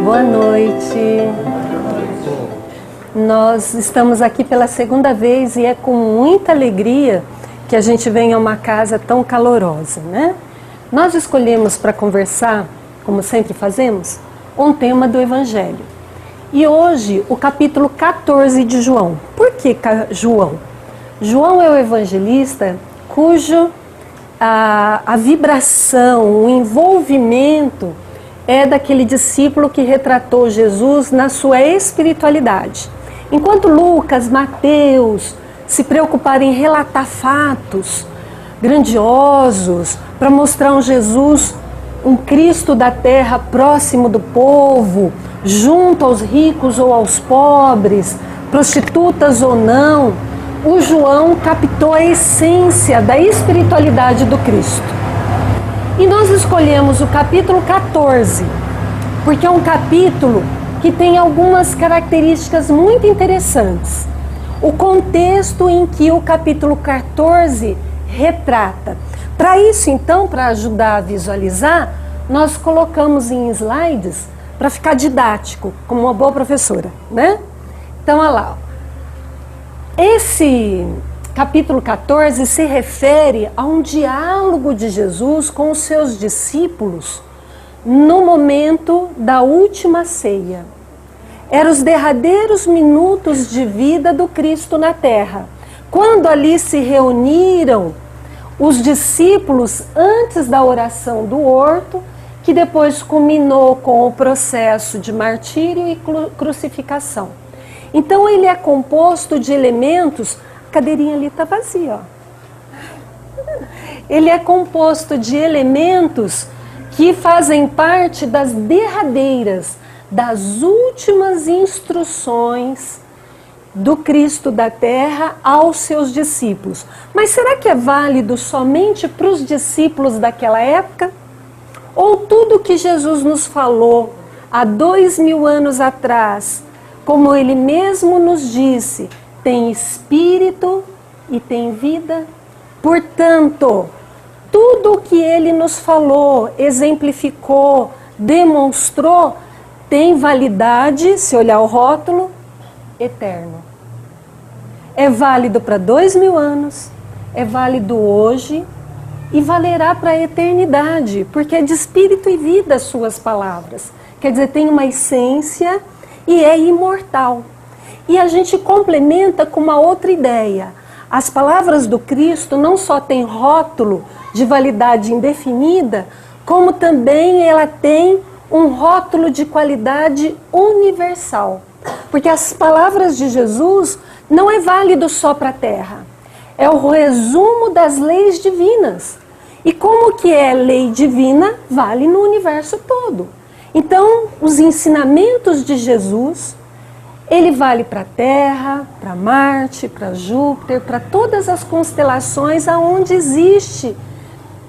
Boa noite. Nós estamos aqui pela segunda vez e é com muita alegria que a gente vem a uma casa tão calorosa, né? Nós escolhemos para conversar, como sempre fazemos, um tema do Evangelho. E hoje o capítulo 14 de João. Por que João? João é o evangelista cujo a vibração, o envolvimento é daquele discípulo que retratou Jesus na sua espiritualidade. Enquanto Lucas, Mateus se preocuparam em relatar fatos grandiosos para mostrar um Jesus, um Cristo da terra próximo do povo, junto aos ricos ou aos pobres, prostitutas ou não, o João captou a essência da espiritualidade do Cristo. E nós escolhemos o capítulo 14, porque é um capítulo que tem algumas características muito interessantes. O contexto em que o capítulo 14 retrata. Para isso, então, para ajudar a visualizar, nós colocamos em slides para ficar didático, como uma boa professora, né? Então, olha lá. Esse capítulo 14 se refere a um diálogo de Jesus com os seus discípulos no momento da última ceia. Eram os derradeiros minutos de vida do Cristo na terra. Quando ali se reuniram os discípulos antes da oração do horto, que depois culminou com o processo de martírio e crucificação. Então ele é composto de elementos, a cadeirinha ali está vazia, ó. Ele é composto de elementos que fazem parte das derradeiras, das últimas instruções do Cristo da terra aos seus discípulos. Mas será que é válido somente para os discípulos daquela época? Ou tudo que Jesus nos falou há 2000 anos atrás, como ele mesmo nos disse, tem espírito e tem vida? Portanto, tudo o que ele nos falou, exemplificou, demonstrou, tem validade, se olhar o rótulo, eterno. É válido para 2000 anos, é válido hoje e valerá para a eternidade, porque é de espírito e vida as suas palavras. Quer dizer, tem uma essência e é imortal. E a gente complementa com uma outra ideia. As palavras do Cristo não só têm rótulo de validade indefinida, como também ela tem um rótulo de qualidade universal. Porque as palavras de Jesus não é válido só para a terra. É o resumo das leis divinas. E como que é lei divina, vale no universo todo. Então, os ensinamentos de Jesus, ele vale para a Terra, para Marte, para Júpiter, para todas as constelações aonde existe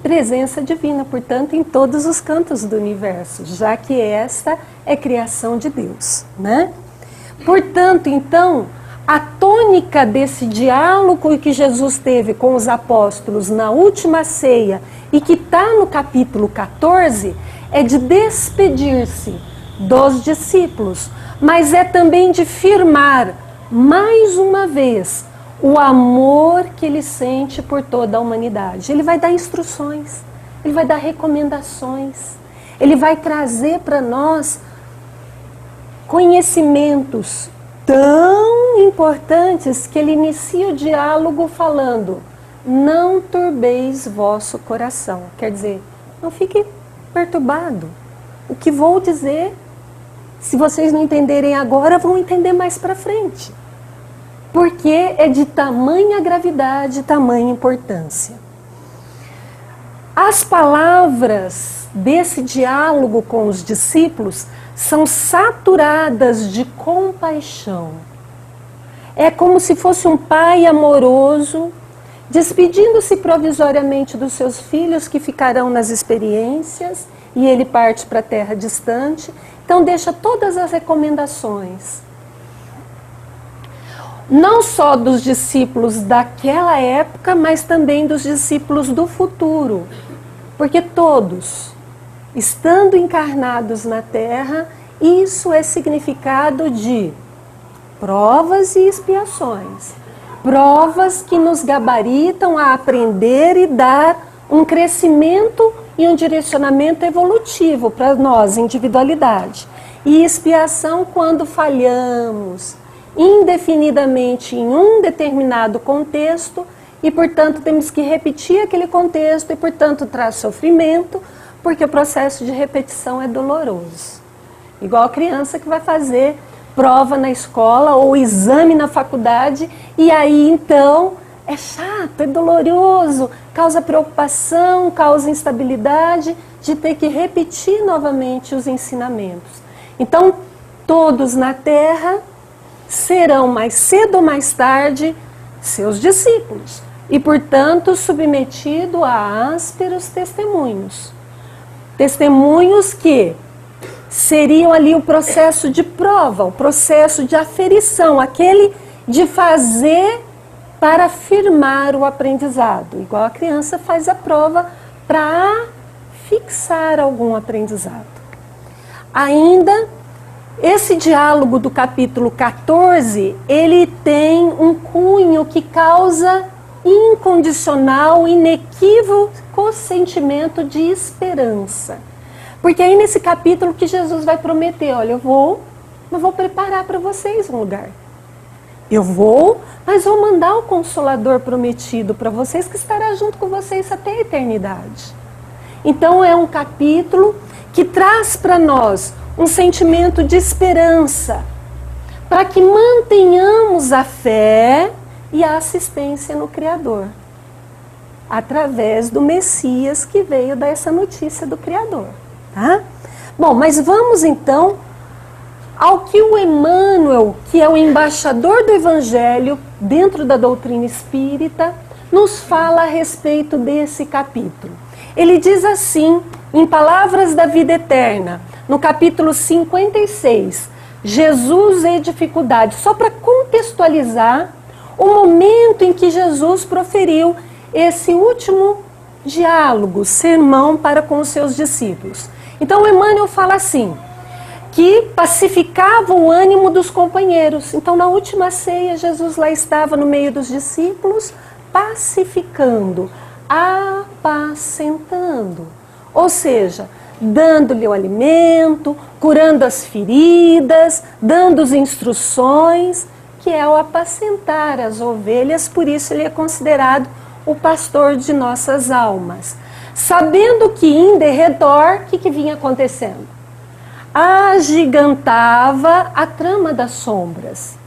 presença divina, portanto, em todos os cantos do universo, já que esta é criação de Deus, né? Portanto, então, a tônica desse diálogo que Jesus teve com os apóstolos na última ceia e que está no capítulo 14 é de despedir-se dos discípulos, mas é também de firmar mais uma vez o amor que ele sente por toda a humanidade. Ele vai dar instruções, ele vai dar recomendações, ele vai trazer para nós conhecimentos tão importantes que ele inicia o diálogo falando: não turbeis vosso coração. Quer dizer, não fique perturbado. O que vou dizer, se vocês não entenderem agora, vão entender mais para frente. Porque é de tamanha gravidade, tamanha importância. As palavras desse diálogo com os discípulos são saturadas de compaixão. É como se fosse um pai amoroso, despedindo-se provisoriamente dos seus filhos que ficarão nas experiências, e ele parte para a terra distante. Então deixa todas as recomendações. Não só dos discípulos daquela época, mas também dos discípulos do futuro. Porque todos, estando encarnados na terra, Isso é significado de provas e expiações. Provas que nos gabaritam a aprender e dar um crescimento e um direcionamento evolutivo para nós, individualidade. E expiação quando falhamos indefinidamente em um determinado contexto e, portanto, temos que repetir aquele contexto e, portanto, traz sofrimento, porque o processo de repetição é doloroso. Igual a criança que vai fazer prova na escola ou exame na faculdade e aí, então, é chato, é doloroso, causa preocupação, causa instabilidade de ter que repetir novamente os ensinamentos. Então, todos na Terra serão mais cedo ou mais tarde seus discípulos e, portanto, submetidos a ásperos testemunhos. Testemunhos que seriam ali o processo de prova, o processo de aferição, aquele de fazer para afirmar o aprendizado. Igual a criança faz a prova para fixar algum aprendizado. Ainda, esse diálogo do capítulo 14, ele tem um cunho que causa incondicional, inequívoco sentimento de esperança. Porque aí nesse capítulo que Jesus vai prometer, olha, eu vou preparar para vocês um lugar. Eu vou, mas vou mandar o Consolador prometido para vocês que estará junto com vocês até a eternidade. Então é um capítulo que traz para nós um sentimento de esperança, para que mantenhamos a fé e a assistência no Criador, através do Messias que veio dar essa notícia do Criador. Tá? Bom, mas vamos então ao que o Emmanuel, que é o embaixador do Evangelho dentro da doutrina espírita, nos fala a respeito desse capítulo. Ele diz assim, em Palavras da Vida Eterna, no capítulo 56, Jesus e dificuldade, só para contextualizar o momento em que Jesus proferiu esse último diálogo, sermão para com os seus discípulos. Então Emmanuel fala assim, que pacificava o ânimo dos companheiros. Então na última ceia Jesus lá estava no meio dos discípulos, pacificando, apacentando. Ou seja, dando-lhe o alimento, curando as feridas, dando as instruções, que é o apacentar as ovelhas, por isso ele é considerado o pastor de nossas almas. Sabendo que em derredor, o que vinha acontecendo? Agigantava a trama das sombras.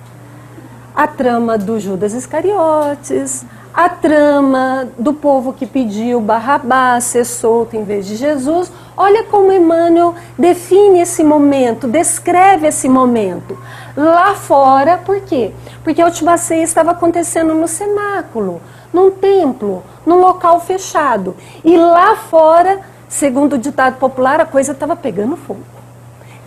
A trama do Judas Iscariotes, a trama do povo que pediu Barrabás ser solto em vez de Jesus. Olha como Emmanuel define esse momento, descreve esse momento. Lá fora, por quê? Porque a última ceia estava acontecendo no cenáculo, num templo, num local fechado. E lá fora, segundo o ditado popular, a coisa estava pegando fogo.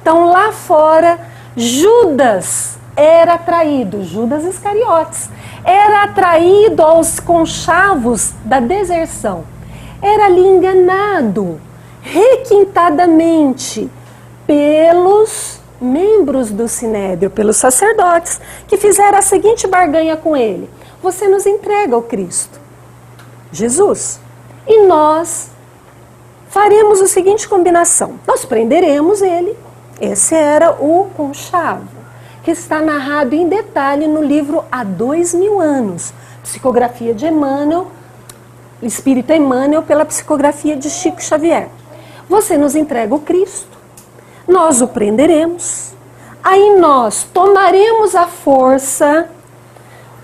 Então lá fora, Judas era atraído, Judas Iscariotes, era atraído aos conchavos da deserção. Era ali enganado, requintadamente, pelos membros do Sinédrio, pelos sacerdotes, que fizeram a seguinte barganha com ele: você nos entrega o Cristo, Jesus, e nós faremos a seguinte combinação: nós prenderemos ele. Esse era o conchavo, que está narrado em detalhe no livro Há 2000 anos, psicografia de Emmanuel, Espírito Emmanuel, pela psicografia de Chico Xavier. Você nos entrega o Cristo, nós o prenderemos, aí nós tomaremos à força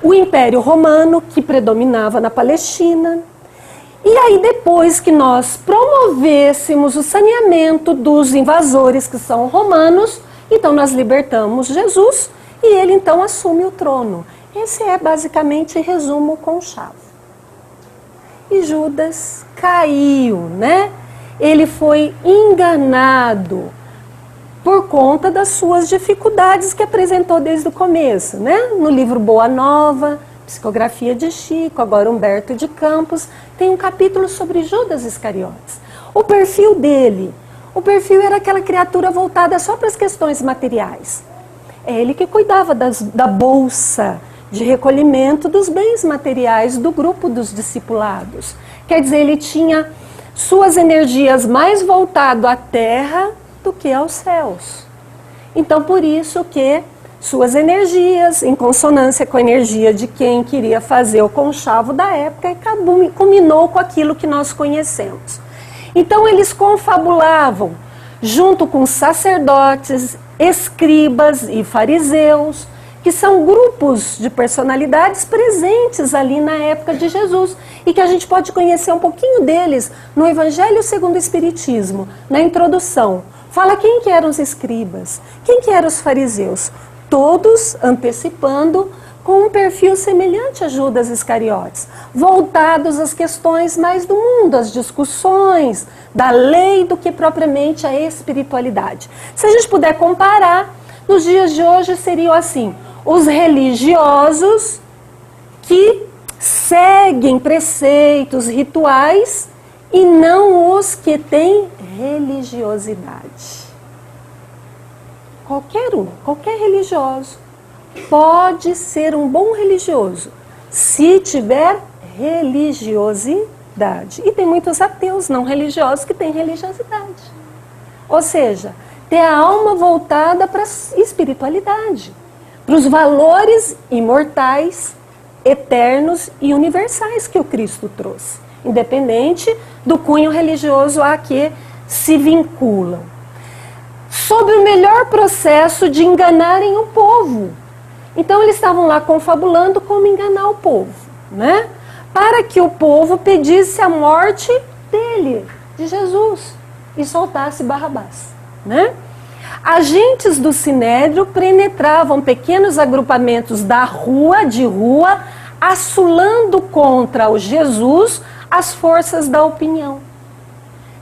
o Império Romano, que predominava na Palestina, e aí depois que nós promovêssemos o saneamento dos invasores, que são romanos, então nós libertamos Jesus e ele então assume o trono. Esse é basicamente, resumo, o conchavo. E Judas caiu, né? Ele foi enganado por conta das suas dificuldades que apresentou desde o começo, né? No livro Boa Nova, psicografia de Chico, agora Humberto de Campos, tem um capítulo sobre Judas Iscariotes. O perfil dele, O perfil era aquela criatura voltada só para as questões materiais. É ele que cuidava da bolsa de recolhimento dos bens materiais do grupo dos discipulados. Quer dizer, ele tinha suas energias mais voltado à terra do que aos céus. Então, por isso que suas energias, em consonância com a energia de quem queria fazer o conchavo da época, e culminou com aquilo que nós conhecemos. Então, eles confabulavam junto com sacerdotes, escribas e fariseus, que são grupos de personalidades presentes ali na época de Jesus e que a gente pode conhecer um pouquinho deles no Evangelho segundo o Espiritismo, na introdução. Fala quem que eram os escribas, quem que eram os fariseus, todos antecipando com um perfil semelhante a Judas Iscariotes, voltados às questões mais do mundo, às discussões da lei do que propriamente a espiritualidade. Se a gente puder comparar, nos dias de hoje seriam assim, os religiosos que seguem preceitos, rituais e não os que têm religiosidade. Qualquer religioso pode ser um bom religioso se tiver religiosidade. E tem muitos ateus não religiosos que têm religiosidade. Ou seja, ter a alma voltada para a espiritualidade, para os valores imortais, eternos e universais que o Cristo trouxe, independente do cunho religioso a que se vinculam. Sobre o melhor processo de enganarem o povo. Então eles estavam lá confabulando como enganar o povo, né? Para que o povo pedisse a morte dele, de Jesus, e soltasse Barrabás, né? Agentes do Sinédrio penetravam pequenos agrupamentos de rua, assolando contra o Jesus as forças da opinião.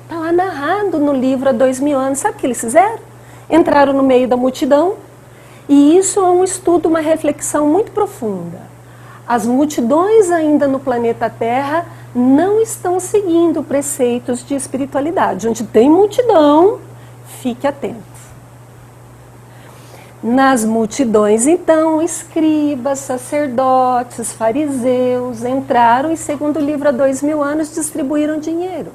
Está lá narrado no livro há 2000 anos. Sabe o que eles fizeram? Entraram no meio da multidão, e isso é um estudo, uma reflexão muito profunda. As multidões ainda no planeta Terra não estão seguindo preceitos de espiritualidade. Onde tem multidão, fique atento. Nas multidões, então, escribas, sacerdotes, fariseus entraram e, segundo o livro há 2000 anos, distribuíram dinheiro.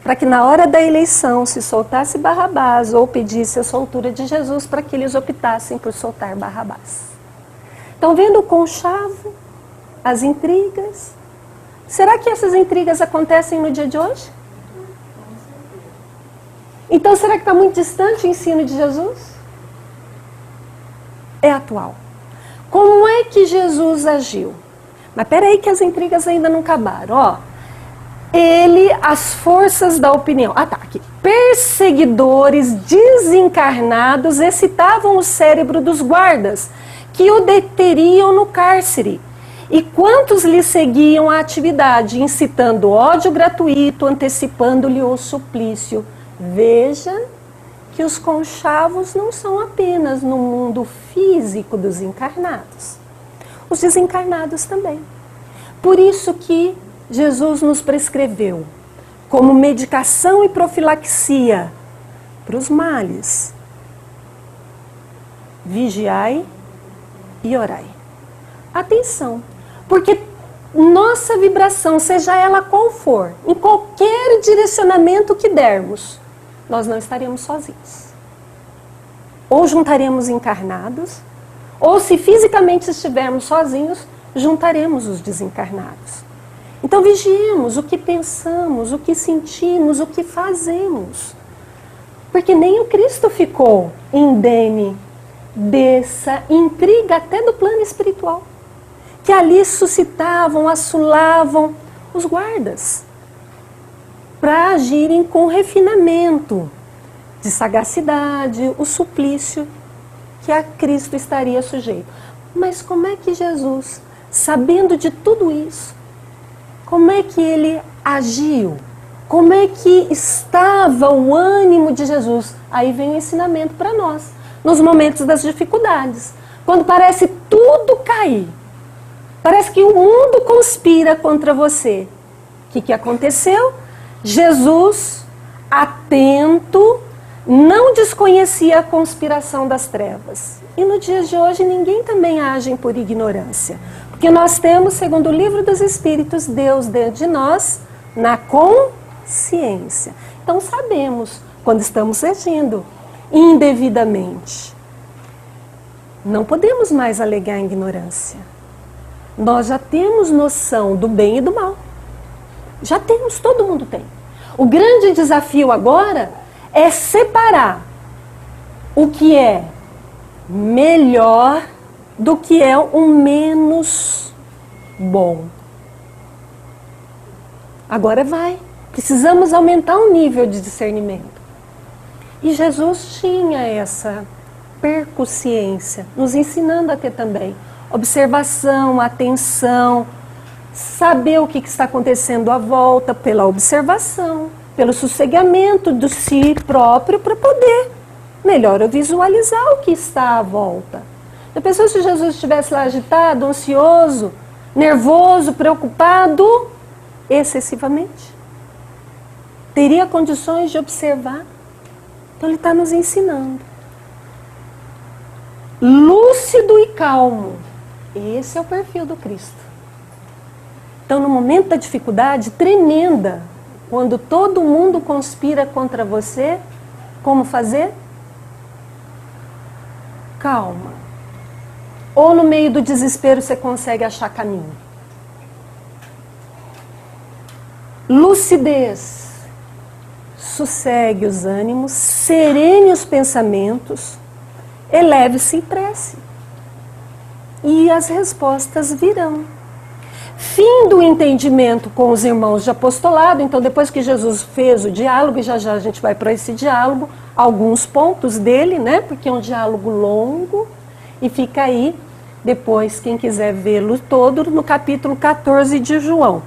Para que na hora da eleição se soltasse Barrabás ou pedisse a soltura de Jesus para que eles optassem por soltar Barrabás. Estão vendo o conchavo, as intrigas? Será que essas intrigas acontecem no dia de hoje? Então será que está muito distante o ensino de Jesus? É atual. Como é que Jesus agiu? Mas peraí que as intrigas ainda não acabaram, ó. As forças da opinião, aqui. Perseguidores desencarnados excitavam o cérebro dos guardas, que o deteriam no cárcere. E quantos lhe seguiam a atividade, incitando ódio gratuito, antecipando-lhe o suplício. Veja que os conchavos não são apenas no mundo físico dos encarnados. Os desencarnados também. Por isso que Jesus nos prescreveu, como medicação e profilaxia para os males, vigiai e orai. Atenção, porque nossa vibração, seja ela qual for, em qualquer direcionamento que dermos, nós não estaremos sozinhos. Ou juntaremos encarnados, ou se fisicamente estivermos sozinhos, juntaremos os desencarnados. Então vigiemos o que pensamos, o que sentimos, o que fazemos. Porque nem o Cristo ficou indene dessa intriga até do plano espiritual. Que ali suscitavam, assolavam os guardas. Para agirem com refinamento de sagacidade, o suplício que a Cristo estaria sujeito. Mas como é que Jesus, sabendo de tudo isso, como é que ele agiu? Como é que estava o ânimo de Jesus? Aí vem o ensinamento para nós, nos momentos das dificuldades. Quando parece tudo cair, parece que o mundo conspira contra você. O que aconteceu? Jesus atento, não desconhecia a conspiração das trevas. E no dia de hoje ninguém também age por ignorância. Porque nós temos, segundo o livro dos Espíritos, Deus dentro de nós, na consciência. Então sabemos quando estamos agindo indevidamente. Não podemos mais alegar ignorância. Nós já temos noção do bem e do mal. Já temos, todo mundo tem. O grande desafio agora é separar o que é melhor do que é o menos bom. Agora vai. Precisamos aumentar o nível de discernimento. E Jesus tinha essa percussiência, nos ensinando a ter também observação, atenção, saber o que está acontecendo à volta pela observação, pelo sossegamento de si próprio para poder melhor visualizar o que está à volta. A pessoa, se Jesus estivesse lá agitado, ansioso, nervoso, preocupado, excessivamente, teria condições de observar. Então ele está nos ensinando. Lúcido e calmo. Esse é o perfil do Cristo. Então, no momento da dificuldade tremenda, quando todo mundo conspira contra você, como fazer? Calma. Ou no meio do desespero você consegue achar caminho. Lucidez. Sossegue os ânimos, serene os pensamentos, eleve-se em prece. E as respostas virão. Fim do entendimento com os irmãos de apostolado. Então, depois que Jesus fez o diálogo, e já já a gente vai para esse diálogo, alguns pontos dele, né? Porque é um diálogo longo, e fica aí, depois, quem quiser vê-lo todo, no capítulo 14 de João.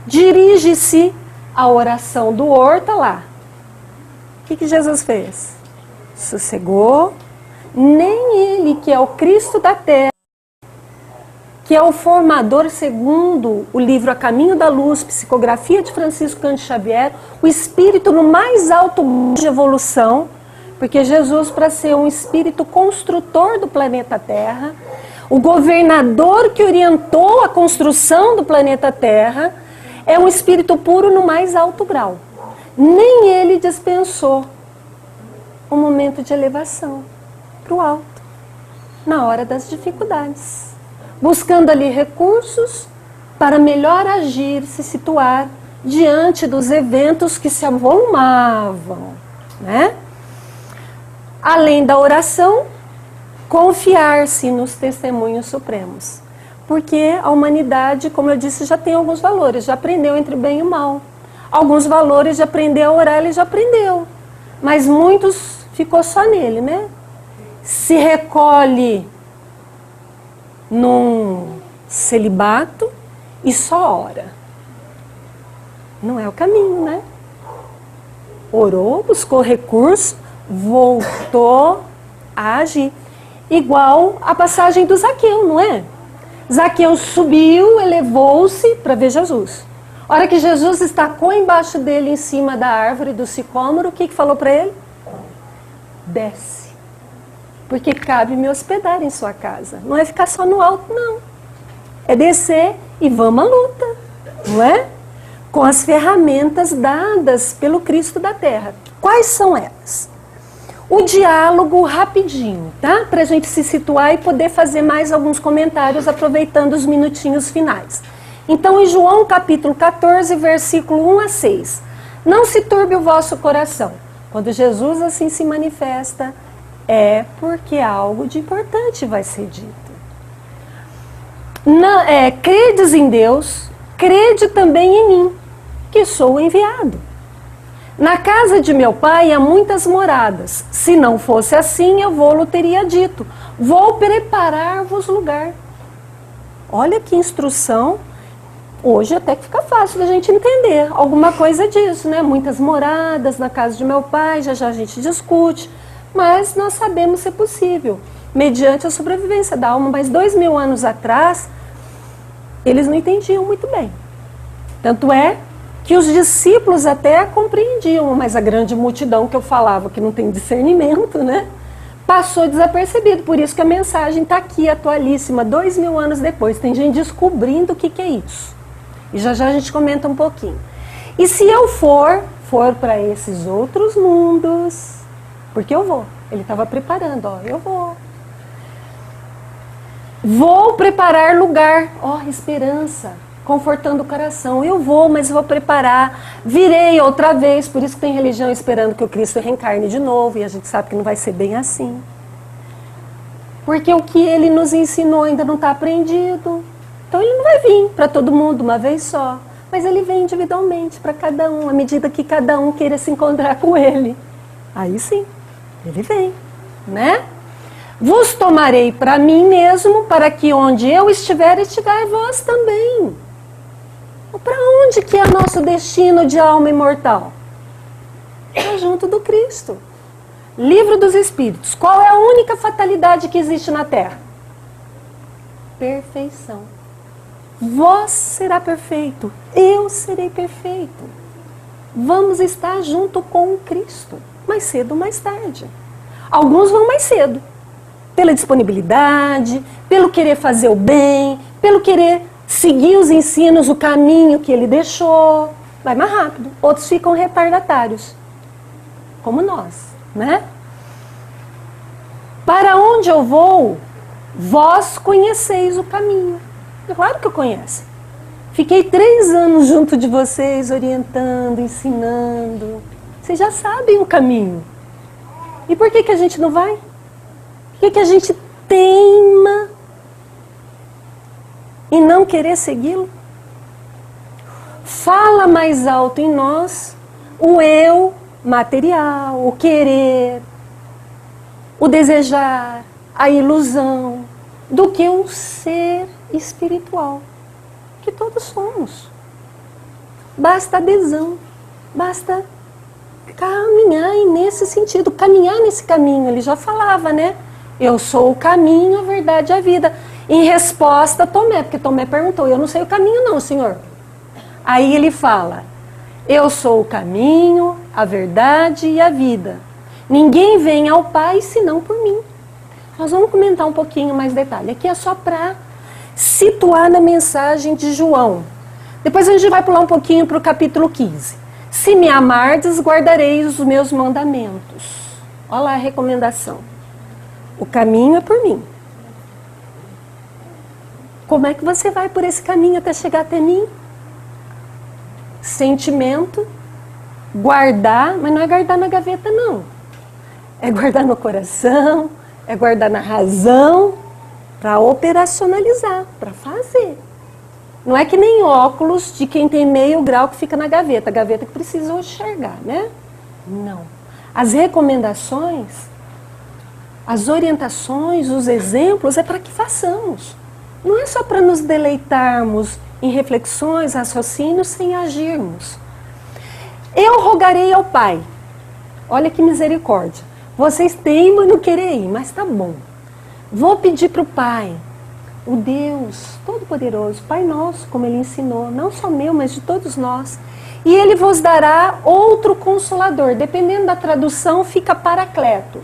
Dirige-se à oração do horto lá. O que Jesus fez? Sossegou. Nem ele, que é o Cristo da Terra, que é o formador, segundo o livro A Caminho da Luz, psicografia de Francisco Cândido Xavier, o espírito no mais alto de evolução, porque Jesus, para ser um espírito construtor do planeta Terra, o governador que orientou a construção do planeta Terra, é um espírito puro no mais alto grau. Nem ele dispensou um momento de elevação para o alto, na hora das dificuldades, buscando ali recursos para melhor agir, se situar diante dos eventos que se avolumavam, né? Além da oração, confiar-se nos testemunhos supremos, porque a humanidade, como eu disse, já tem alguns valores, já aprendeu entre o bem e o mal. Alguns valores de aprender a orar, ele já aprendeu, mas muitos ficou só nele, né? Se recolhe num celibato e só ora. Não é o caminho, né? Orou, buscou recurso, voltou a agir. Igual a passagem do Zaqueu, não é? Zaqueu subiu, elevou-se para ver Jesus. A hora que Jesus estacou embaixo dele, em cima da árvore do sicômoro, o que falou para ele? Desce, porque cabe me hospedar em sua casa. Não é ficar só no alto, não. É descer e vamos à luta, não é? Com as ferramentas dadas pelo Cristo da Terra. Quais são elas? O diálogo rapidinho, tá? Para a gente se situar e poder fazer mais alguns comentários, aproveitando os minutinhos finais. Então, em João capítulo 14, versículo 1 a 6. Não se turbe o vosso coração. Quando Jesus assim se manifesta, é porque algo de importante vai ser dito. Credes em Deus, crede também em mim, que sou o enviado. Na casa de meu pai há muitas moradas. Se não fosse assim, eu vou-lo teria dito. Vou preparar-vos lugar. Olha que instrução. Hoje até que fica fácil da gente entender alguma coisa disso, né? Muitas moradas na casa de meu pai, já já a gente discute. Mas nós sabemos ser possível, mediante a sobrevivência da alma. Mas 2000 anos atrás, eles não entendiam muito bem. Tanto é que os discípulos até compreendiam, mas a grande multidão que eu falava, que não tem discernimento, né? Passou desapercebido. Por isso que a mensagem está aqui, atualíssima, 2000 anos depois. Tem gente descobrindo o que é isso. E já já a gente comenta um pouquinho. E se eu for para esses outros mundos, porque eu vou. Ele estava preparando, ó, eu vou. Vou preparar lugar, ó, esperança, confortando o coração. Eu vou, mas vou preparar. Virei outra vez, por isso que tem religião esperando que o Cristo reencarne de novo, e a gente sabe que não vai ser bem assim. Porque o que ele nos ensinou ainda não está aprendido. Então ele não vai vir para todo mundo uma vez só, mas ele vem individualmente para cada um, à medida que cada um queira se encontrar com ele. Aí sim, ele vem, né? Vos tomarei para mim mesmo, para que onde eu estiver, estiver vós também. Para onde que é nosso destino de alma imortal? É junto do Cristo. Livro dos Espíritos. Qual é a única fatalidade que existe na Terra? Perfeição. Vós será perfeito, eu serei perfeito. Vamos estar junto com o Cristo, mais cedo ou mais tarde. Alguns vão mais cedo, pela disponibilidade, pelo querer fazer o bem, pelo querer seguir os ensinos, o caminho que ele deixou. Vai mais rápido. Outros ficam retardatários, como nós, né? Para onde eu vou, vós conheceis o caminho. Claro que eu conheço. Fiquei 3 anos junto de vocês, orientando, ensinando. Vocês já sabem o caminho. E por que a gente não vai? Por que a gente teima em não querer segui-lo? Fala mais alto em nós o eu material, o querer, o desejar, a ilusão, do que o ser espiritual, que todos somos. Basta adesão, basta caminhar nesse sentido, caminhar nesse caminho. Ele já falava, né? Eu sou o caminho, a verdade e a vida. Em resposta a Tomé, porque Tomé perguntou, eu não sei o caminho não, Senhor. Aí ele fala, eu sou o caminho, a verdade e a vida. Ninguém vem ao Pai senão por mim. Nós vamos comentar um pouquinho mais detalhe. Aqui é só para situar na mensagem de João. Depois a gente vai pular um pouquinho para o capítulo 15. Se me amardes, guardareis os meus mandamentos. Olha lá a recomendação. O caminho é por mim. Como é que você vai por esse caminho até chegar até mim? Sentimento, guardar, mas não é guardar na gaveta não. É guardar no coração, é guardar na razão, para operacionalizar, para fazer. Não é que nem óculos de quem tem meio grau que fica na gaveta. A gaveta que precisa enxergar, né? Não. As recomendações, as orientações, os exemplos é para que façamos. Não é só para nos deleitarmos em reflexões, raciocínios, sem agirmos. Eu rogarei ao Pai. Olha que misericórdia. Vocês teimam em não querer ir, mas tá bom. Vou pedir para o Pai, o Deus Todo-Poderoso, Pai Nosso, como Ele ensinou, não só meu, mas de todos nós. E Ele vos dará outro Consolador, dependendo da tradução, fica Paracleto.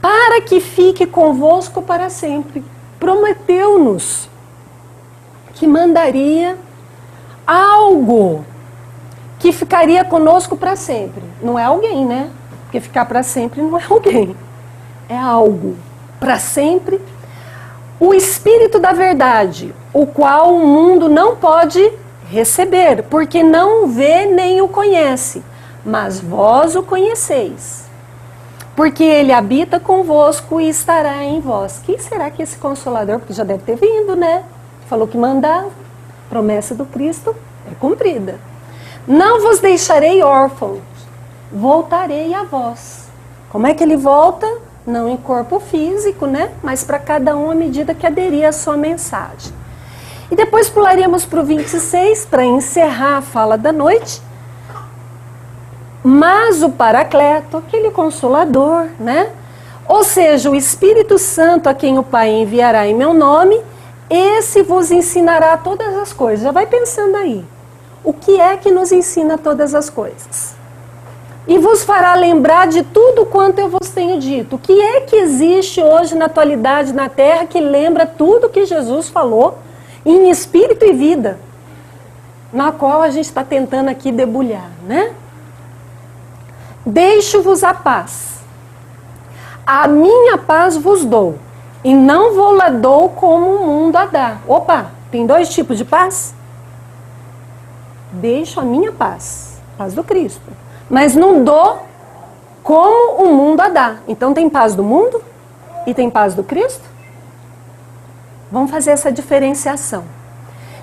Para que fique convosco para sempre. Prometeu-nos que mandaria algo que ficaria conosco para sempre. Não é alguém, né? Porque ficar para sempre não é alguém. É algo para sempre. O Espírito da Verdade, o qual o mundo não pode receber, porque não o vê nem o conhece, mas vós o conheceis. Porque ele habita convosco e estará em vós. Quem será que esse Consolador, porque já deve ter vindo, né? Falou que mandava. Promessa do Cristo é cumprida. Não vos deixarei órfãos, voltarei a vós. Como é que ele volta? Não em corpo físico, né? Mas para cada um à medida que aderir à sua mensagem. E depois pularíamos para o 26 para encerrar a fala da noite. Mas o Paracleto, aquele Consolador, né? Ou seja, o Espírito Santo a quem o Pai enviará em meu nome, esse vos ensinará todas as coisas. Já vai pensando aí. o que é que nos ensina todas as coisas. E vos fará lembrar de tudo quanto eu vos tenho dito. O que é que existe hoje na atualidade na Terra que lembra tudo que Jesus falou em espírito e vida, na qual a gente está tentando aqui debulhar, né? Deixo-vos a paz. A minha paz vos dou, e não vou lá dou como o mundo a dá. Opa, tem dois tipos de paz? Deixo a minha paz, paz do Cristo, mas não dou como o mundo a dá. Então tem paz do mundo e tem paz do Cristo? Vamos fazer essa diferenciação.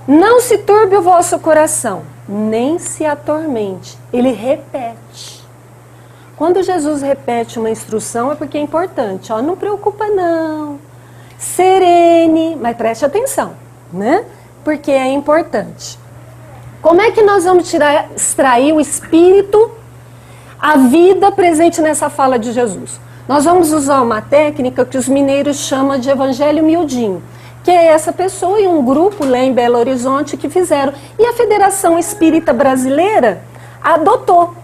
Não se turbe o vosso coração, nem se atormente. Ele repete. Quando Jesus repete uma instrução é porque é importante. Ó, não preocupa não, serene, mas preste atenção, né? Porque é importante. Como é que nós vamos extrair o espírito, a vida presente nessa fala de Jesus? Nós vamos usar uma técnica que os mineiros chamam de evangelho miudinho, que é essa pessoa e um grupo lá em Belo Horizonte que fizeram. E a Federação Espírita Brasileira adotou.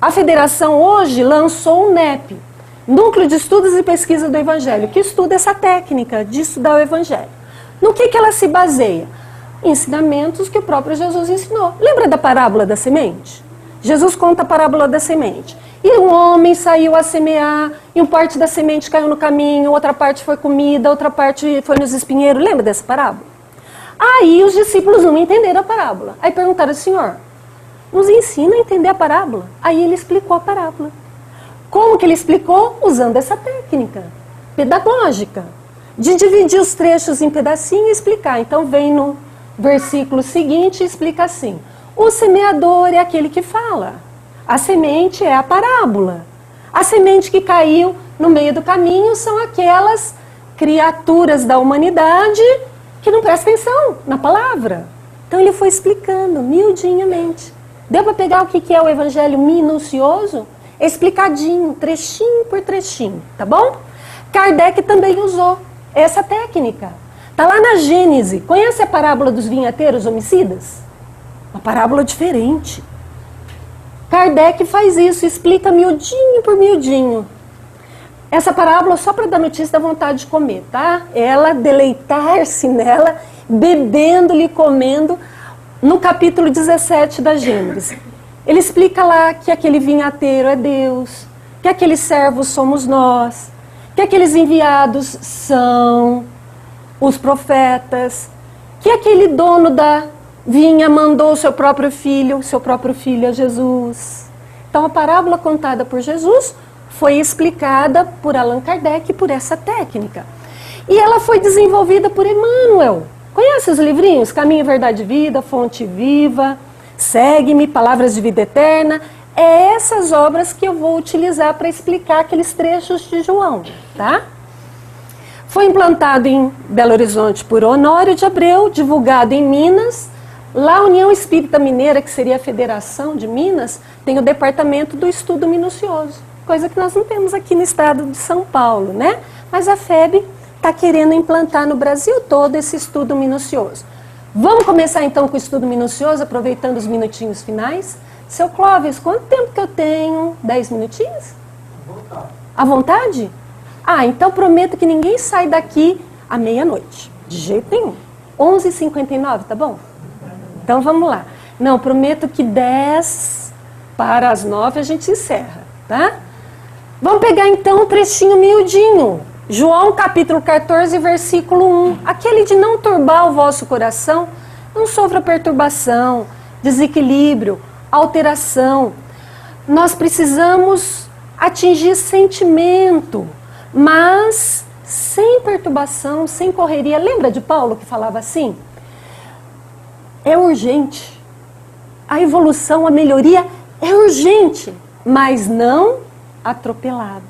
A federação hoje lançou o NEP, Núcleo de Estudos e Pesquisa do Evangelho, que estuda essa técnica de estudar o Evangelho. No que ela se baseia? Ensinamentos que o próprio Jesus ensinou. Lembra da parábola da semente? Jesus conta a parábola da semente. E um homem saiu a semear, e uma parte da semente caiu no caminho, outra parte foi comida, outra parte foi nos espinheiros. Lembra dessa parábola? Aí os discípulos não entenderam a parábola. Aí perguntaram, Senhor, nos ensina a entender a parábola. Aí ele explicou a parábola. Como que ele explicou? Usando essa técnica pedagógica, de dividir os trechos em pedacinhos e explicar. Então vem no versículo seguinte e explica assim. O semeador é aquele que fala. A semente é a parábola. A semente que caiu no meio do caminho são aquelas criaturas da humanidade que não prestam atenção na palavra. Então ele foi explicando miudinhamente. Deu para pegar o que é o evangelho minucioso? Explicadinho, trechinho por trechinho, tá bom? Kardec também usou essa técnica. Está lá na Gênese. Conhece a parábola dos vinhateiros homicidas? Uma parábola diferente. Kardec faz isso, explica miudinho por miudinho. Essa parábola, só para dar notícia, dá vontade de comer, tá? Ela deleitar-se nela, bebendo-lhe, comendo, no capítulo 17 da Gênesis. Ele explica lá que aquele vinhateiro é Deus, que aqueles servos somos nós, que aqueles enviados são os profetas, que aquele dono da vinha mandou o seu próprio filho é Jesus. Então a parábola contada por Jesus foi explicada por Allan Kardec por essa técnica. E ela foi desenvolvida por Emmanuel. Conhece os livrinhos? Caminho, Verdade e Vida, Fonte Viva, Segue-me, Palavras de Vida Eterna. É essas obras que eu vou utilizar para explicar aqueles trechos de João, tá? Foi implantado em Belo Horizonte por Honório de Abreu, divulgado em Minas. Lá a União Espírita Mineira, que seria a Federação de Minas, tem o Departamento do Estudo Minucioso, coisa que nós não temos aqui no estado de São Paulo, né? Mas a FEB está querendo implantar no Brasil todo esse estudo minucioso. Vamos começar então com o estudo minucioso, aproveitando os minutinhos finais. Seu Clóvis, quanto tempo que eu tenho? 10 minutinhos? À vontade? Ah, então prometo que ninguém sai daqui à meia-noite. De jeito nenhum. 11h59, tá bom? Então vamos lá. Não, prometo que 10 para as 9 a gente encerra, tá? Vamos pegar então um trechinho miudinho. João capítulo 14, versículo 1. Aquele de não turbar o vosso coração, não sofra perturbação, desequilíbrio, alteração. Nós precisamos atingir sentimento, mas sem perturbação, sem correria. Lembra de Paulo que falava assim? É urgente. A evolução, a melhoria é urgente, mas não atropelado.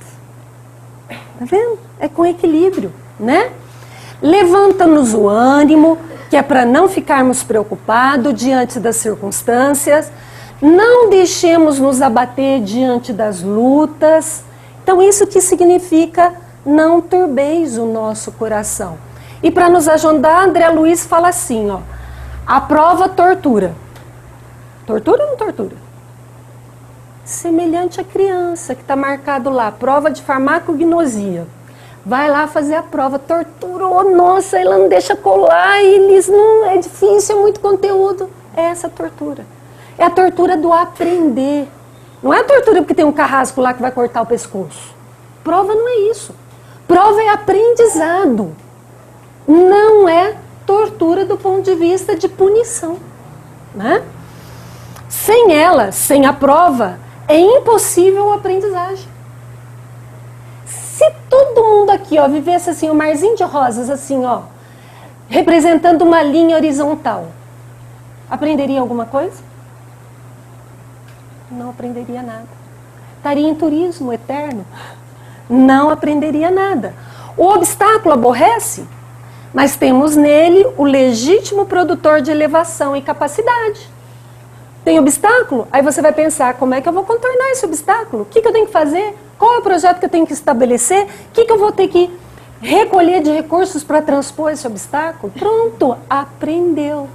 Tá vendo? É com equilíbrio, né? Levanta-nos o ânimo, que é para não ficarmos preocupados diante das circunstâncias. Não deixemos nos abater diante das lutas. Então isso que significa não turbeis o nosso coração. E para nos ajudar, André Luiz fala assim, ó. A prova tortura. Tortura ou não tortura? Semelhante à criança que está marcado lá, prova de farmacognosia. Vai lá fazer a prova, torturou, nossa, ela não deixa colar, eles não, é difícil, é muito conteúdo. É essa tortura. É a tortura do aprender. Não é a tortura porque tem um carrasco lá que vai cortar o pescoço. Prova não é isso. Prova é aprendizado. Não é tortura do ponto de vista de punição, né? Sem ela, sem a prova, é impossível a aprendizagem. Se todo mundo aqui, ó, vivesse assim, um marzinho de rosas, assim, ó, representando uma linha horizontal, aprenderia alguma coisa? Não aprenderia nada. Estaria em turismo eterno? Não aprenderia nada. O obstáculo aborrece, mas temos nele o legítimo produtor de elevação e capacidade. Tem obstáculo? Aí você vai pensar, como é que eu vou contornar esse obstáculo? O que eu tenho que fazer? Qual é o projeto que eu tenho que estabelecer? O que eu vou ter que recolher de recursos para transpor esse obstáculo? Pronto, aprendeu.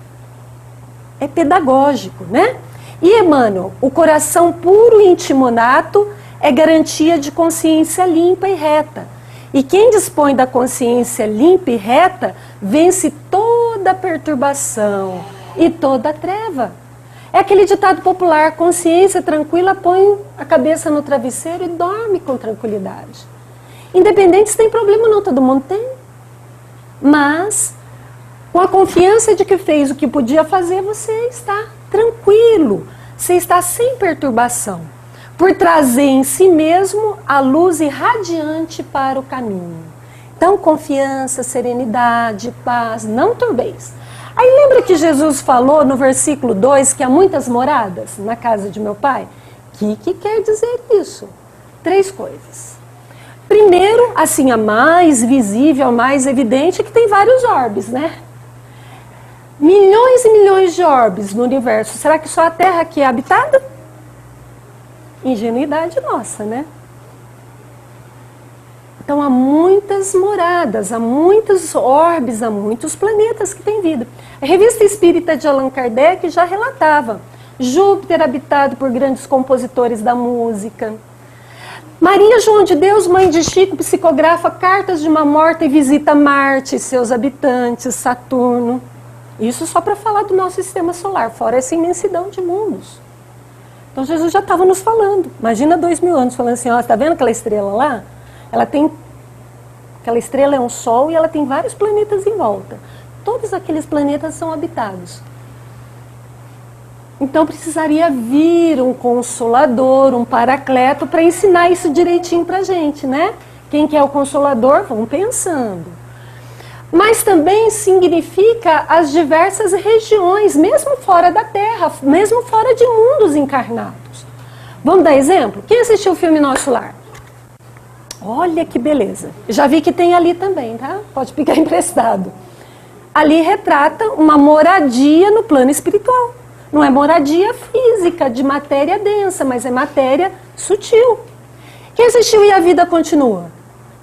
É pedagógico, né? E Emmanuel, o coração puro e intimonato é garantia de consciência limpa e reta. E quem dispõe da consciência limpa e reta, vence toda perturbação e toda treva. É aquele ditado popular, consciência tranquila, põe a cabeça no travesseiro e dorme com tranquilidade. Independente se tem problema ou não, todo mundo tem. Mas, com a confiança de que fez o que podia fazer, você está tranquilo, você está sem perturbação, por trazer em si mesmo a luz irradiante para o caminho. Então, confiança, serenidade, paz, não turbeis. Aí lembra que Jesus falou no versículo 2 que há muitas moradas na casa de meu pai? O que quer dizer isso? 3 coisas. Primeiro, assim, a mais visível, a mais evidente, é que tem vários orbes, né? Milhões e milhões de orbes no universo. Será que só a Terra aqui é habitada? Ingenuidade nossa, né? Então há muitas moradas, há muitos orbes, há muitos planetas que têm vida. A Revista Espírita de Allan Kardec já relatava Júpiter habitado por grandes compositores da música. Maria João de Deus, mãe de Chico, psicografa cartas de uma morta e visita Marte e seus habitantes, Saturno. Isso só para falar do nosso sistema solar, fora essa imensidão de mundos. Então Jesus já estava nos falando. Imagina 2000 anos falando assim, ó, está vendo aquela estrela lá? Ela tem, aquela estrela é um sol e ela tem vários planetas em volta. Todos aqueles planetas são habitados. Então precisaria vir um consolador, um paracleto para ensinar isso direitinho para a gente, né? Quem que é o consolador? Vamos pensando. Mas também significa as diversas regiões, mesmo fora da Terra, mesmo fora de mundos encarnados. Vamos dar exemplo? Quem assistiu o filme Nosso Lar? Olha que beleza. Já vi que tem ali também, tá? Pode pegar emprestado. Ali retrata uma moradia no plano espiritual. Não é moradia física, de matéria densa, mas é matéria sutil. Quem assistiu E a Vida Continua?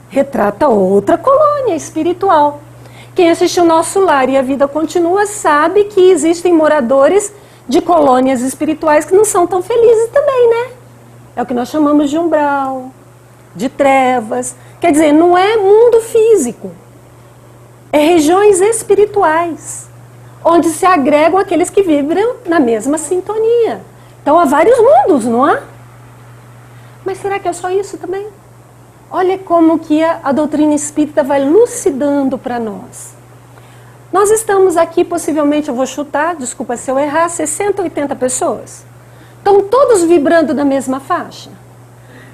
Retrata outra colônia espiritual. Quem assistiu Nosso Lar e a Vida Continua sabe que existem moradores de colônias espirituais que não são tão felizes também, né? É o que nós chamamos de umbral, de trevas. Quer dizer, não é mundo físico. É regiões espirituais, onde se agregam aqueles que vibram na mesma sintonia. Então há vários mundos, não há? Mas será que é só isso também? Olha como que a doutrina espírita vai lucidando para nós. Nós estamos aqui, possivelmente, eu vou chutar, desculpa se eu errar, 60, 80 pessoas. Estão todos vibrando na mesma faixa?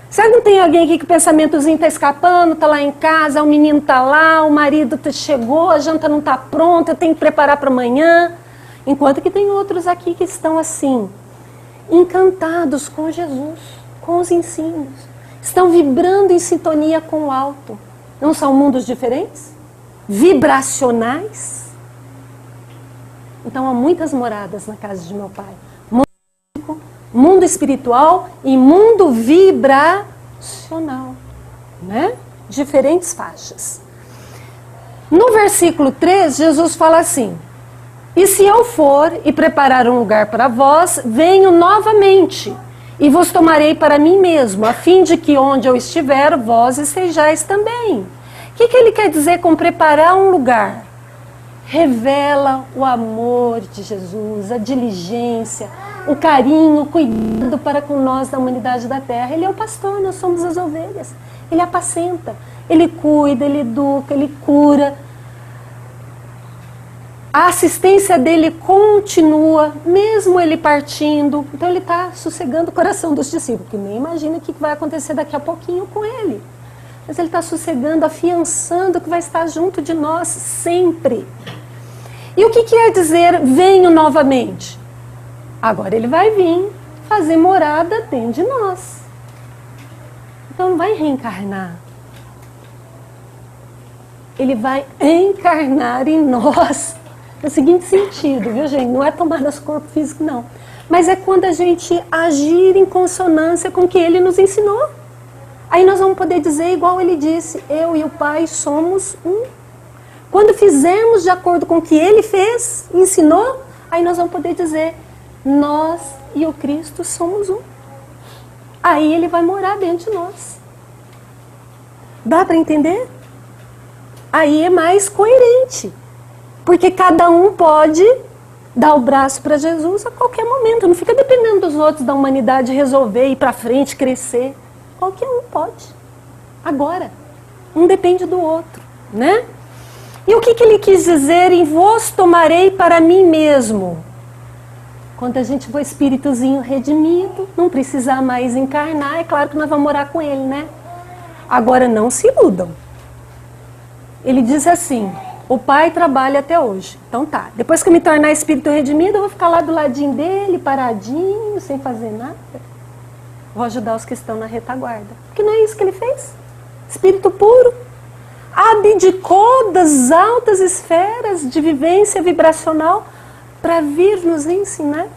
Será que não tem alguém aqui que o pensamentozinho está escapando, está lá em casa, o menino está lá, o marido chegou, a janta não está pronta, eu tenho que preparar para amanhã? Enquanto que tem outros aqui que estão assim, encantados com Jesus, com os ensinos. Estão vibrando em sintonia com o alto. Não são mundos diferentes? Vibracionais? Então há muitas moradas na casa de meu pai. Mundo espiritual e mundo vibracional, né? Diferentes faixas. No versículo 3, Jesus fala assim: E se eu for e preparar um lugar para vós, venho novamente e vos tomarei para mim mesmo, a fim de que onde eu estiver, vós estejais também. O que ele quer dizer com preparar um lugar? Revela o amor de Jesus, a diligência, o carinho, o cuidado para com nós da humanidade da terra. Ele é o pastor, nós somos as ovelhas. Ele apacenta, ele cuida, ele educa, ele cura. A assistência dele continua, mesmo ele partindo. Então ele está sossegando o coração dos discípulos, que nem imagina o que vai acontecer daqui a pouquinho com ele. Mas ele está sossegando, afiançando que vai estar junto de nós sempre. E o que quer dizer venho novamente? Agora ele vai vir fazer morada dentro de nós. Então não vai reencarnar. Ele vai encarnar em nós. No seguinte sentido, viu, gente? Não é tomar nosso corpo físico, não. Mas é quando a gente agir em consonância com o que ele nos ensinou. Aí nós vamos poder dizer, igual ele disse, eu e o Pai somos um. Quando fizermos de acordo com o que ele fez, ensinou, aí nós vamos poder dizer, nós e o Cristo somos um. Aí ele vai morar dentro de nós. Dá para entender? Aí é mais coerente. Porque cada um pode dar o braço para Jesus a qualquer momento. Não fica dependendo dos outros, da humanidade resolver, ir para frente, crescer. Qualquer um pode. Agora. Um depende do outro, né? E o que ele quis dizer em vos tomarei para mim mesmo? Quando a gente for espíritozinho redimido, não precisar mais encarnar, é claro que nós vamos morar com ele, né? Agora não se iludam. Ele diz assim, o Pai trabalha até hoje. Então tá, depois que eu me tornar espírito redimido, eu vou ficar lá do ladinho dele, paradinho, sem fazer nada. Vou ajudar os que estão na retaguarda. Porque não é isso que ele fez. Espírito puro. Abdicou das altas esferas de vivência vibracional para vir nos ensinar.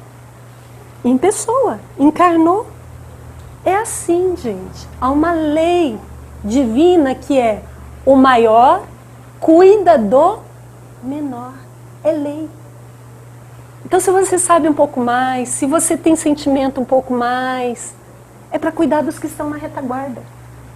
Em pessoa. Encarnou. É assim, gente. Há uma lei divina que é o maior cuida do menor. É lei. Então, se você sabe um pouco mais, se você tem sentimento um pouco mais, é para cuidar dos que estão na retaguarda.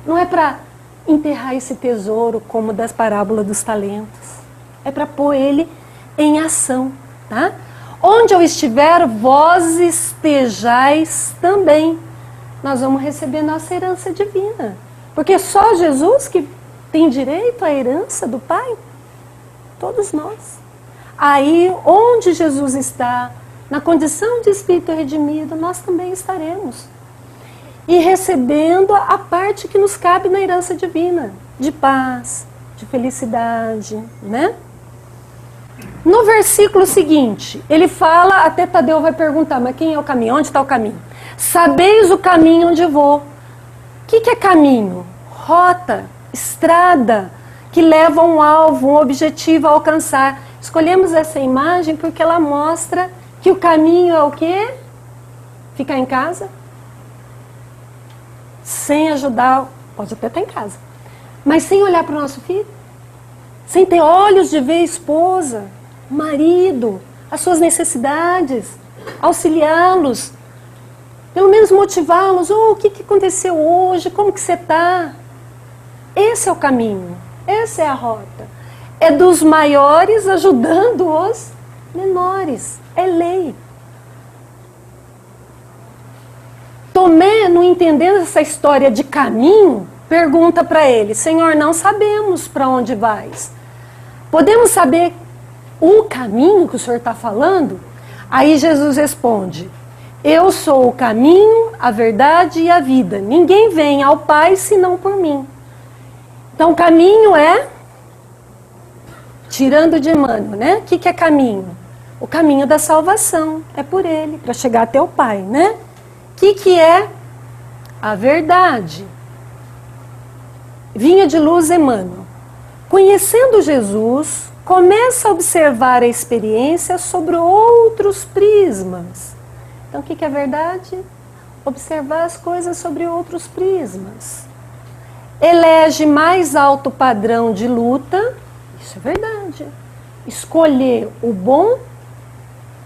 Não é para enterrar esse tesouro como das parábolas dos talentos. É para pôr ele em ação, tá? Onde eu estiver, vós estejais também. Nós vamos receber nossa herança divina. Porque só Jesus que tem direito à herança do Pai? Todos nós. Aí, onde Jesus está, na condição de Espírito redimido, nós também estaremos. E recebendo a parte que nos cabe na herança divina, de paz, de felicidade, né? No versículo seguinte, ele fala, até Tadeu vai perguntar, mas quem é o caminho? Onde está o caminho? Sabeis o caminho onde vou. O que é caminho? Rota, estrada, que leva a um alvo, um objetivo a alcançar. Escolhemos essa imagem porque ela mostra que o caminho é o quê? Ficar em casa? Sem ajudar, pode até estar em casa, mas sem olhar para o nosso filho, sem ter olhos de ver a esposa, o marido, as suas necessidades, auxiliá-los, pelo menos motivá-los, o que aconteceu hoje, como que você está? Esse é o caminho, essa é a rota, é dos maiores ajudando os menores, é lei. Tomé, não entendendo essa história de caminho, pergunta para ele, Senhor, não sabemos para onde vais. Podemos saber o caminho que o Senhor está falando? Aí Jesus responde, eu sou o caminho, a verdade e a vida. Ninguém vem ao Pai senão por mim. Então o caminho é, tirando de Emmanuel, né? O que é caminho? O caminho da salvação, é por ele, para chegar até o Pai, né? O que é a verdade? Vinha de luz Emmanuel. Conhecendo Jesus, começa a observar a experiência sobre outros prismas. Então, o que é verdade? Observar as coisas sobre outros prismas. Elege mais alto padrão de luta, isso é verdade. Escolher o bom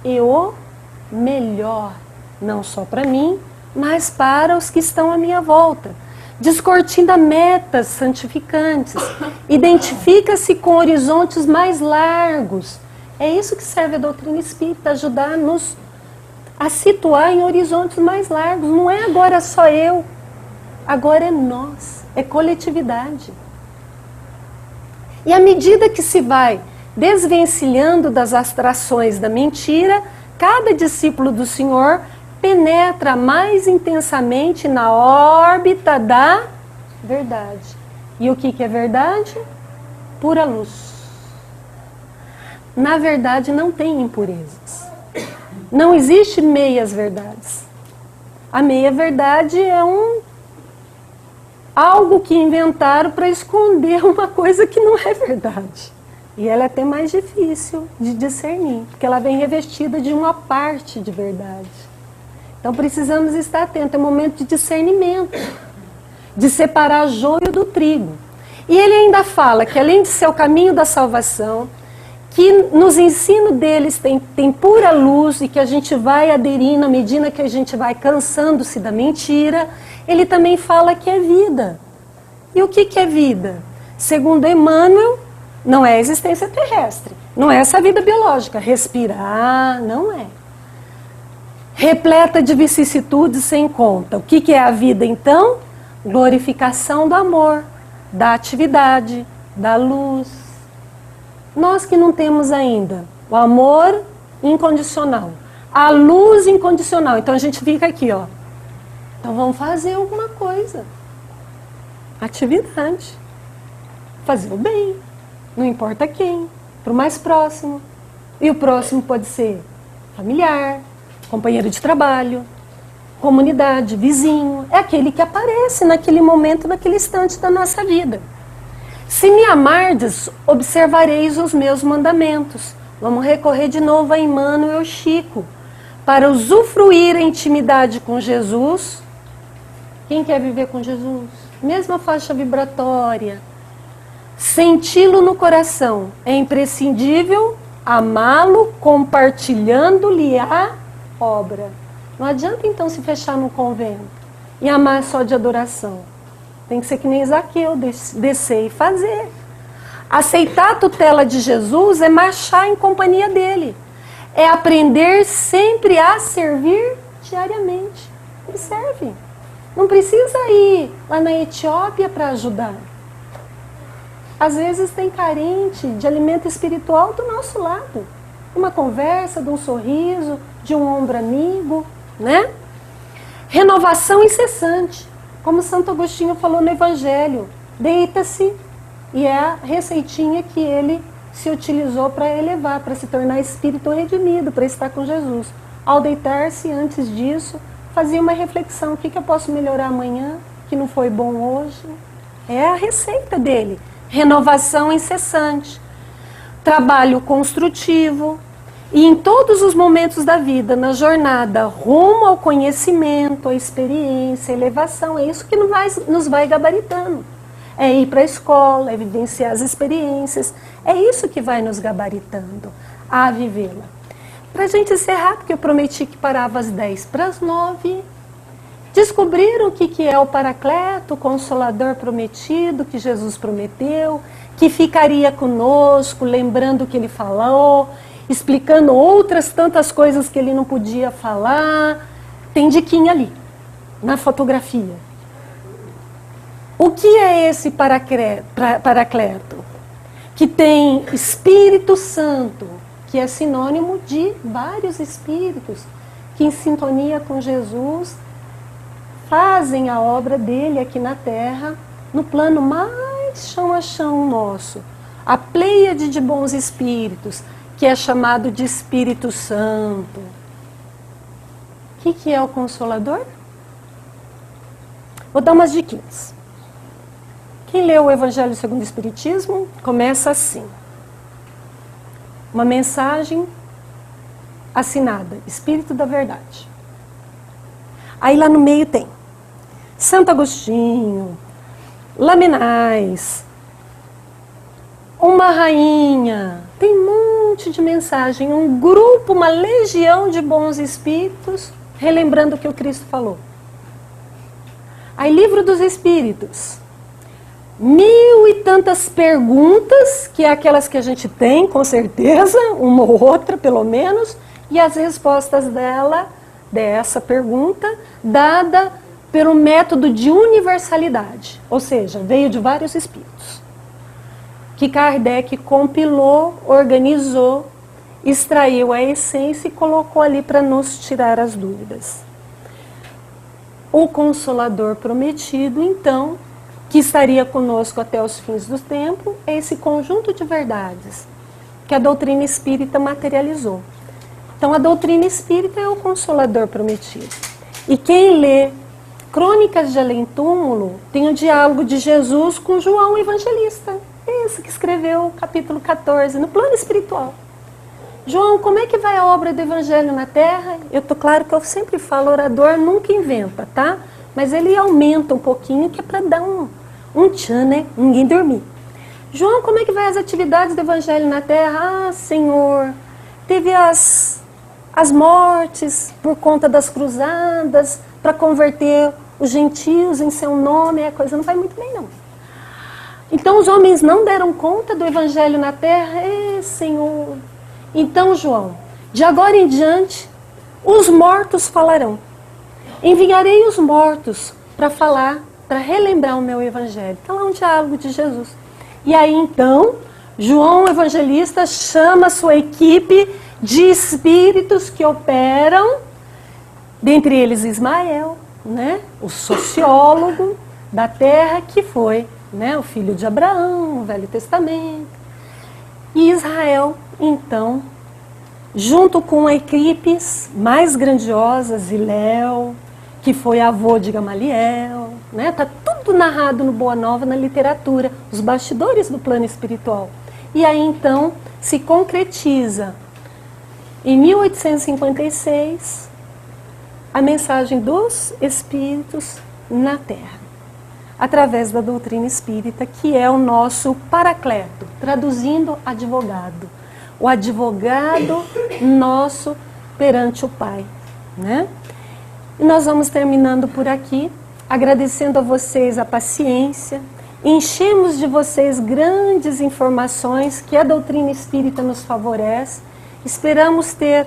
e o melhor, não só para mim, mas para os que estão à minha volta. Descortina metas santificantes, identifica-se com horizontes mais largos. É isso que serve a doutrina espírita, ajudar-nos a situar em horizontes mais largos. Não é agora só eu, agora é nós, é coletividade. E à medida que se vai desvencilhando das abstrações da mentira, cada discípulo do Senhor penetra mais intensamente na órbita da verdade. E o que é verdade? Pura luz. Na verdade não tem impurezas. Não existe meias verdades. A meia verdade é algo que inventaram para esconder uma coisa que não é verdade. E ela é até mais difícil de discernir, porque ela vem revestida de uma parte de verdade. Então precisamos estar atentos, é um momento de discernimento, de separar joio do trigo. E ele ainda fala que além de ser o caminho da salvação, que nos ensino deles tem pura luz e que a gente vai aderindo à medida que a gente vai cansando-se da mentira, ele também fala que é vida. E o que é vida? Segundo Emmanuel, não é a existência terrestre, não é essa vida biológica, respirar, não é. Repleta de vicissitudes sem conta. O que é a vida então? Glorificação do amor, da atividade, da luz. Nós que não temos ainda o amor incondicional, a luz incondicional, então a gente fica aqui, ó. Então vamos fazer alguma coisa. Atividade. Fazer o bem, não importa quem, para o mais próximo. E o próximo pode ser familiar, companheiro de trabalho, comunidade, vizinho. É aquele que aparece naquele momento, naquele instante da nossa vida. Se me amardes, observareis os meus mandamentos. Vamos recorrer de novo a Emmanuel Chico. Para usufruir a intimidade com Jesus. Quem quer viver com Jesus? Mesma faixa vibratória. Senti-lo no coração. É imprescindível amá-lo compartilhando-lhe a obra. Não adianta então se fechar no convento e amar só de adoração. Tem que ser que nem Zaqueu, descer e fazer. Aceitar a tutela de Jesus é marchar em companhia dele. É aprender sempre a servir diariamente. Observe. Não precisa ir lá na Etiópia para ajudar. Às vezes tem carente de alimento espiritual do nosso lado. Uma conversa, de um sorriso, de um ombro amigo, né? Renovação incessante. Como Santo Agostinho falou no Evangelho, deita-se, e é a receitinha que ele se utilizou para elevar, para se tornar espírito redimido, para estar com Jesus. Ao deitar-se, antes disso, fazia uma reflexão, o que eu posso melhorar amanhã, que não foi bom hoje? É a receita dele, renovação incessante, trabalho construtivo, e em todos os momentos da vida, na jornada rumo ao conhecimento, à experiência, à elevação, é isso que nos vai gabaritando. É ir para a escola, é vivenciar as experiências, é isso que vai nos gabaritando a vivê-la. Para a gente encerrar, porque eu prometi que parava às 10:50, descobriram o que é o Paracleto, o Consolador prometido, que Jesus prometeu, que ficaria conosco, lembrando o que ele falou, explicando outras tantas coisas que ele não podia falar. Tem diquinha ali, na fotografia. O que é esse Paracleto? Que tem Espírito Santo, que é sinônimo de vários espíritos, que em sintonia com Jesus fazem a obra dele aqui na Terra, no plano mais chão a chão nosso. A pleiade de bons espíritos, que é chamado de Espírito Santo. O que é o Consolador? Vou dar umas diquinhas. Quem leu o Evangelho segundo o Espiritismo, começa assim. Uma mensagem assinada, Espírito da Verdade. Aí lá no meio tem Santo Agostinho, Laminais, uma rainha. Tem um monte de mensagem, um grupo, uma legião de bons espíritos, relembrando o que o Cristo falou. Aí, Livro dos Espíritos. 1000 e tantas perguntas, que é aquelas que a gente tem, com certeza, uma ou outra, pelo menos, e as respostas dessa pergunta, dada pelo método de universalidade, ou seja, veio de vários espíritos, que Kardec compilou, organizou, extraiu a essência e colocou ali para nos tirar as dúvidas. O Consolador Prometido, então, que estaria conosco até os fins do tempo, é esse conjunto de verdades que a doutrina espírita materializou. Então, a doutrina espírita é o Consolador Prometido. E quem lê Crônicas de Além-Túmulo tem o diálogo de Jesus com João Evangelista, esse que escreveu o capítulo 14, no plano espiritual. João, como é que vai a obra do Evangelho na Terra? Claro que eu sempre falo, orador nunca inventa, tá? Mas ele aumenta um pouquinho, que é para dar um tchan, né? Ninguém dormir. João, como é que vai as atividades do Evangelho na Terra? Ah, Senhor, teve as mortes por conta das cruzadas, para converter os gentios em seu nome, a coisa não vai muito bem, não. Então, os homens não deram conta do Evangelho na Terra? Senhor. Então, João, de agora em diante, os mortos falarão. Enviarei os mortos para falar, para relembrar o meu Evangelho. Então é um diálogo de Jesus. E aí então, João Evangelista chama a sua equipe de espíritos que operam, dentre eles Ismael, né, o sociólogo da terra, que foi, né, o filho de Abraão, o Velho Testamento. E Israel, então, junto com equipes mais grandiosas, Hilel, que foi avô de Gamaliel, né? Tá tudo narrado no Boa Nova, na literatura, os bastidores do plano espiritual. E aí então se concretiza em 1856 a mensagem dos espíritos na Terra, através da doutrina espírita, que é o nosso paracleto, traduzindo advogado, o advogado nosso perante o Pai, né? E nós vamos terminando por aqui, agradecendo a vocês a paciência. Enchemos de vocês grandes informações que a doutrina espírita nos favorece. Esperamos ter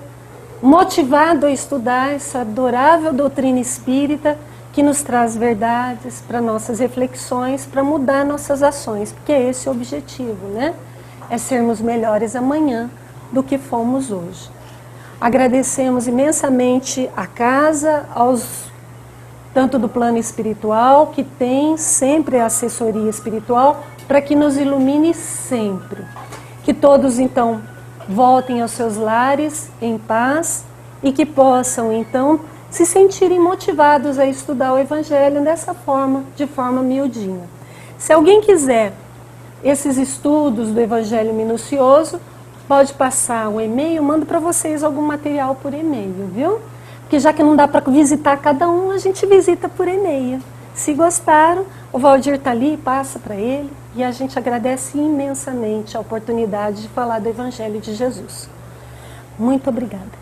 motivado a estudar essa adorável doutrina espírita que nos traz verdades para nossas reflexões, para mudar nossas ações, porque é esse o objetivo, né? É sermos melhores amanhã do que fomos hoje. Agradecemos imensamente a casa, tanto do plano espiritual, que tem sempre a assessoria espiritual, para que nos ilumine sempre. Que todos, então, voltem aos seus lares em paz e que possam, então, se sentirem motivados a estudar o Evangelho dessa forma, de forma miudinha. Se alguém quiser esses estudos do Evangelho minucioso, pode passar o e-mail, mando para vocês algum material por e-mail, viu? Porque já que não dá para visitar cada um, a gente visita por e-mail. Se gostaram, o Valdir está ali, passa para ele, e a gente agradece imensamente a oportunidade de falar do Evangelho de Jesus. Muito obrigada.